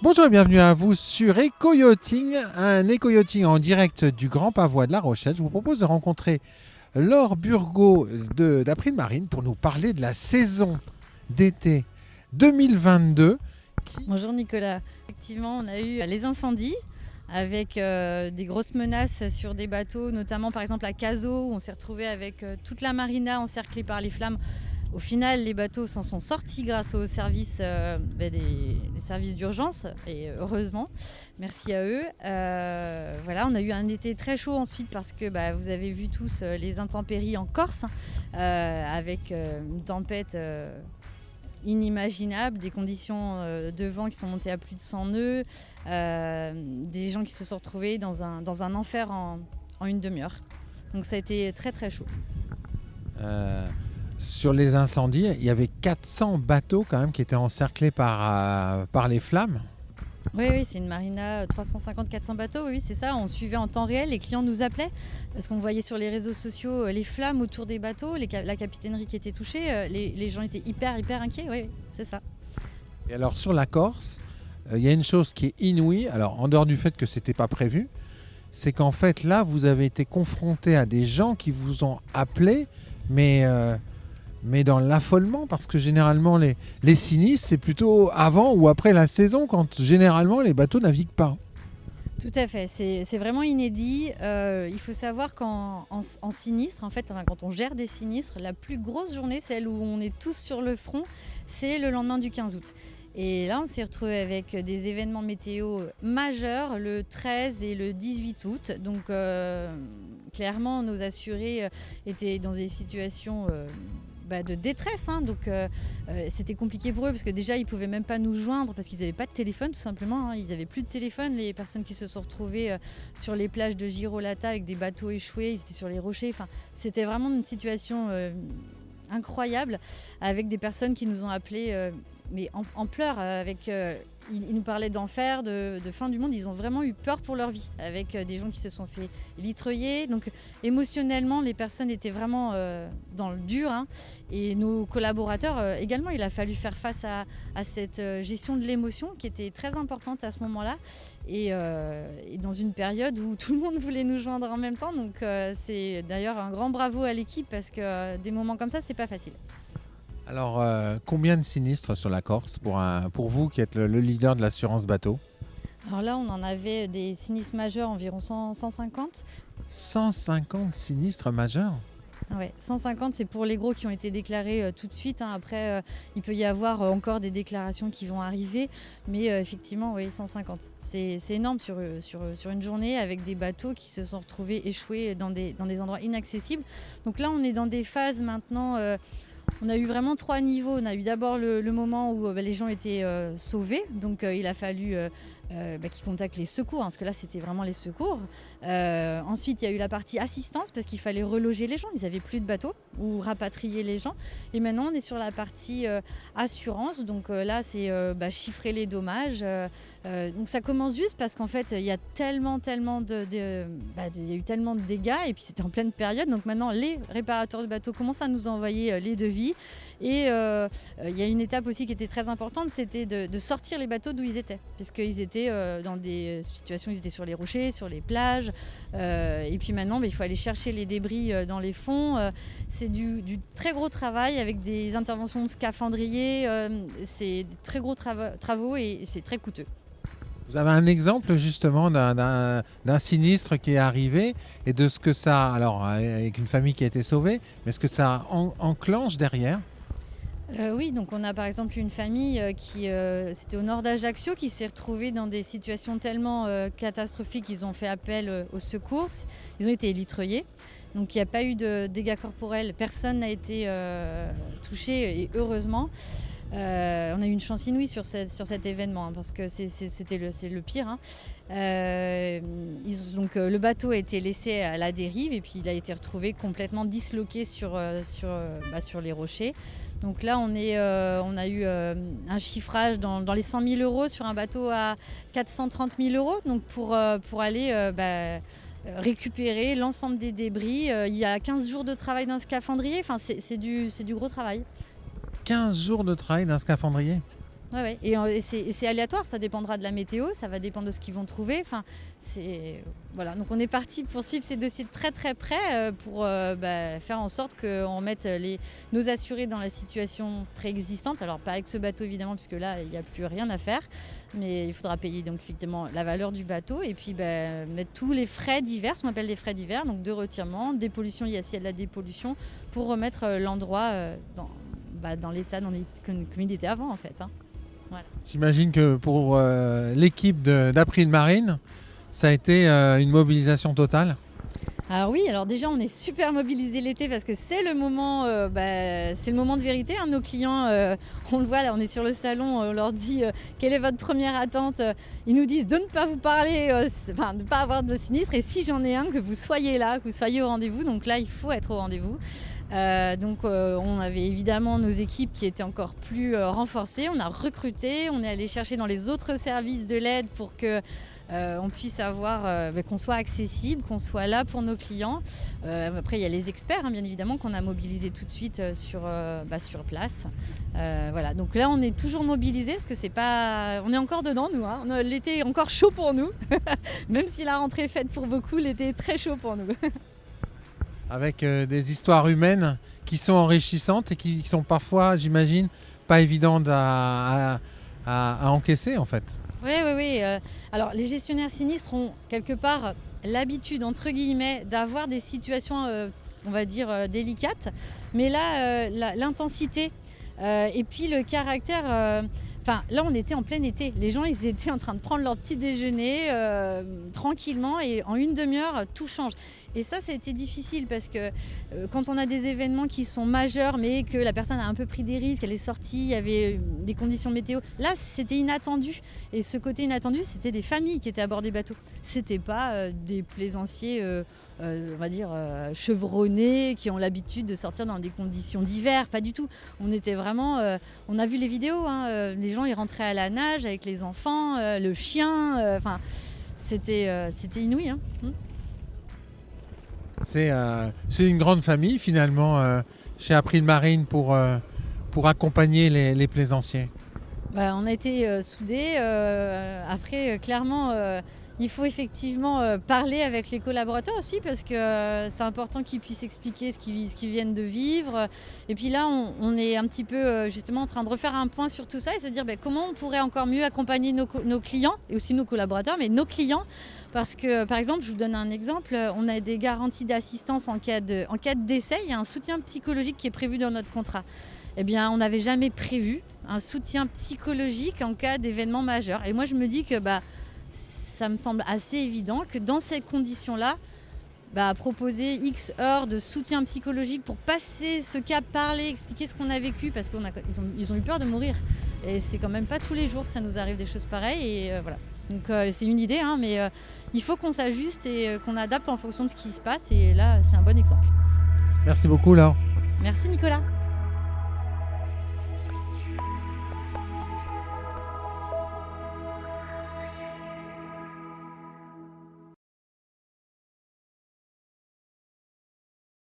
Bonjour et bienvenue à vous sur Éco-Yachting, un éco-yachting en direct du Grand Pavois de La Rochelle. Je vous propose de rencontrer Laure Burgot d'April Marine pour nous parler de la saison d'été 2022. Bonjour Nicolas. Effectivement, on a eu les incendies avec des grosses menaces sur des bateaux, notamment par exemple à Cazaux, où on s'est retrouvé avec toute la marina encerclée par les flammes. Au final, les bateaux s'en sont sortis grâce aux services, les services d'urgence, et heureusement, merci à eux. Voilà, on a eu un été très chaud ensuite parce que vous avez vu tous les intempéries en Corse, avec une tempête inimaginable, des conditions de vent qui sont montées à plus de 100 nœuds, des gens qui se sont retrouvés dans un enfer en une demi-heure. Donc ça a été très très chaud. Sur les incendies, il y avait 400 bateaux quand même qui étaient encerclés par les flammes. Oui, c'est une marina, 350-400 bateaux, oui, c'est ça. On suivait en temps réel, les clients nous appelaient parce qu'on voyait sur les réseaux sociaux les flammes autour des bateaux, la capitainerie qui était touchée, les gens étaient hyper inquiets, oui, c'est ça. Et alors sur la Corse, il y a une chose qui est inouïe, alors en dehors du fait que c'était pas prévu, c'est qu'en fait là vous avez été confronté à des gens qui vous ont appelé, mais dans l'affolement, parce que généralement les sinistres c'est plutôt avant ou après la saison, quand généralement les bateaux naviguent pas. Tout à fait, c'est vraiment inédit. Il faut savoir qu'en sinistre, en fait, quand on gère des sinistres, la plus grosse journée, celle où on est tous sur le front, c'est le lendemain du 15 août. Et là, on s'est retrouvé avec des événements météo majeurs le 13 et le 18 août. Donc, clairement, nos assurés étaient dans des situations de détresse. Donc, c'était compliqué pour eux parce que déjà, ils ne pouvaient même pas nous joindre parce qu'ils n'avaient pas de téléphone, tout simplement. Ils n'avaient plus de téléphone. Les personnes qui se sont retrouvées sur les plages de Girolata avec des bateaux échoués, ils étaient sur les rochers. Enfin, c'était vraiment une situation incroyable avec des personnes qui nous ont appelés mais en pleurs. Ils nous parlaient d'enfer, de fin du monde. Ils ont vraiment eu peur pour leur vie avec des gens qui se sont fait litreuiller. Donc émotionnellement, les personnes étaient vraiment dans le dur. Et nos collaborateurs également, il a fallu faire face à cette gestion de l'émotion qui était très importante à ce moment-là. Et dans une période où tout le monde voulait nous joindre en même temps. Donc c'est d'ailleurs un grand bravo à l'équipe parce que des moments comme ça, c'est pas facile. Alors, combien de sinistres sur la Corse pour vous qui êtes le leader de l'assurance bateau? Alors là, on en avait des sinistres majeurs, environ 150. 150 sinistres majeurs? Ouais, 150, c'est pour les gros qui ont été déclarés tout de suite. Après, il peut y avoir encore des déclarations qui vont arriver. Mais effectivement, oui, 150. C'est énorme sur une journée avec des bateaux qui se sont retrouvés échoués dans des endroits inaccessibles. Donc là, on est dans des phases maintenant... on a eu vraiment 3 niveaux. On a eu d'abord le moment où les gens étaient sauvés. Donc il a fallu qu'ils contactent les secours, parce que là c'était vraiment les secours. Ensuite il y a eu la partie assistance parce qu'il fallait reloger les gens. Ils n'avaient plus de bateau ou rapatrier les gens. Et maintenant on est sur la partie assurance. Donc là c'est chiffrer les dommages. Donc ça commence juste parce qu'en fait il y a tellement il y a eu tellement de dégâts et puis c'était en pleine période. Donc maintenant les réparateurs de bateaux commencent à nous envoyer les devis. Et il y a une étape aussi qui était très importante, c'était de sortir les bateaux d'où ils étaient, puisqu'ils étaient dans des situations, ils étaient sur les rochers, sur les plages. Et puis maintenant, il faut aller chercher les débris dans les fonds. C'est du très gros travail avec des interventions de scaphandriers. C'est des très gros travaux et c'est très coûteux. Vous avez un exemple justement d'un sinistre qui est arrivé et de ce que ça, alors avec une famille qui a été sauvée, mais ce que ça enclenche derrière? Oui, donc on a par exemple une famille qui, c'était au nord d'Ajaccio, qui s'est retrouvée dans des situations tellement catastrophiques qu'ils ont fait appel aux secours. Ils ont été litreuillés. Donc il n'y a pas eu de dégâts corporels, personne n'a été touché et heureusement. On a eu une chance inouïe sur cet événement parce que c'est le pire. Donc le bateau a été laissé à la dérive et puis il a été retrouvé complètement disloqué sur les rochers. Donc là on a eu un chiffrage dans les 100 000 euros sur un bateau à 430 000 euros. Donc pour aller récupérer l'ensemble des débris. Il y a 15 jours de travail d'un scaphandrier. Enfin, c'est du gros travail. 15 jours de travail d'un scaphandrier? Ouais, ouais. Et c'est aléatoire, ça dépendra de la météo, ça va dépendre de ce qu'ils vont trouver. Enfin, voilà. Donc on est parti pour suivre ces dossiers de très très près pour faire en sorte qu'on remette nos assurés dans la situation préexistante. Alors pas avec ce bateau évidemment, puisque là il n'y a plus rien à faire, mais il faudra payer donc effectivement la valeur du bateau et puis mettre tous les frais divers, ce qu'on appelle les frais divers, donc de retirement, dépollution liée à s'il y a de la dépollution, pour remettre l'endroit dans l'état comme il était avant en fait. Hein. Voilà. J'imagine que pour l'équipe d'April Marine, ça a été une mobilisation totale. Alors oui, alors déjà on est super mobilisés l'été parce que c'est le moment, c'est le moment de vérité. Hein. Nos clients, on le voit là, on est sur le salon, on leur dit quelle est votre première attente. Ils nous disent de ne pas vous parler, de ne pas avoir de sinistre. Et si j'en ai un, que vous soyez là, que vous soyez au rendez-vous. Donc là, il faut être au rendez-vous. On avait évidemment nos équipes qui étaient encore plus renforcées. On a recruté, on est allé chercher dans les autres services de l'aide pour que on puisse avoir, qu'on soit accessible, qu'on soit là pour nos clients. Après, il y a les experts, hein, bien évidemment, qu'on a mobilisés tout de suite sur place. Voilà. Donc là, on est toujours mobilisés parce que on est encore dedans, nous. Hein. L'été est encore chaud pour nous. Même si la rentrée est faite pour beaucoup, l'été est très chaud pour nous. Avec des histoires humaines qui sont enrichissantes et qui sont parfois, j'imagine, pas évidentes à encaisser en fait. Oui. Alors les gestionnaires sinistres ont quelque part l'habitude, entre guillemets, d'avoir des situations, on va dire, délicates. Mais là, l'intensité et puis le caractère... là, on était en plein été. Les gens, ils étaient en train de prendre leur petit déjeuner tranquillement et en une demi-heure, tout change. Et ça a été difficile parce que quand on a des événements qui sont majeurs mais que la personne a un peu pris des risques, elle est sortie, il y avait des conditions météo. Là, c'était inattendu. Et ce côté inattendu, c'était des familles qui étaient à bord des bateaux. C'était pas des plaisanciers, on va dire, chevronnés qui ont l'habitude de sortir dans des conditions d'hiver. Pas du tout. On était vraiment... on a vu les vidéos. Hein, les gens, ils rentraient à la nage avec les enfants, le chien. C'était inouï. Hein. C'est une grande famille finalement chez April Marine pour accompagner les plaisanciers. On a été soudés. Après, clairement, il faut effectivement parler avec les collaborateurs aussi parce que c'est important qu'ils puissent expliquer ce qu'ils viennent de vivre. Et puis là, on est un petit peu justement en train de refaire un point sur tout ça et se dire comment on pourrait encore mieux accompagner nos clients et aussi nos collaborateurs, mais nos clients. Parce que, par exemple, je vous donne un exemple, on a des garanties d'assistance en cas de décès. Il y a un soutien psychologique qui est prévu dans notre contrat. Eh bien, on n'avait jamais prévu un soutien psychologique en cas d'événement majeur. Et moi, je me dis que ça me semble assez évident que dans ces conditions-là, proposer X heures de soutien psychologique pour passer ce cap, parler, expliquer ce qu'on a vécu, parce qu'ils ont eu peur de mourir. Et c'est quand même pas tous les jours que ça nous arrive des choses pareilles. Et voilà. Donc c'est une idée, hein, mais il faut qu'on s'ajuste et qu'on adapte en fonction de ce qui se passe. Et là, c'est un bon exemple. Merci beaucoup, Laure. Merci, Nicolas.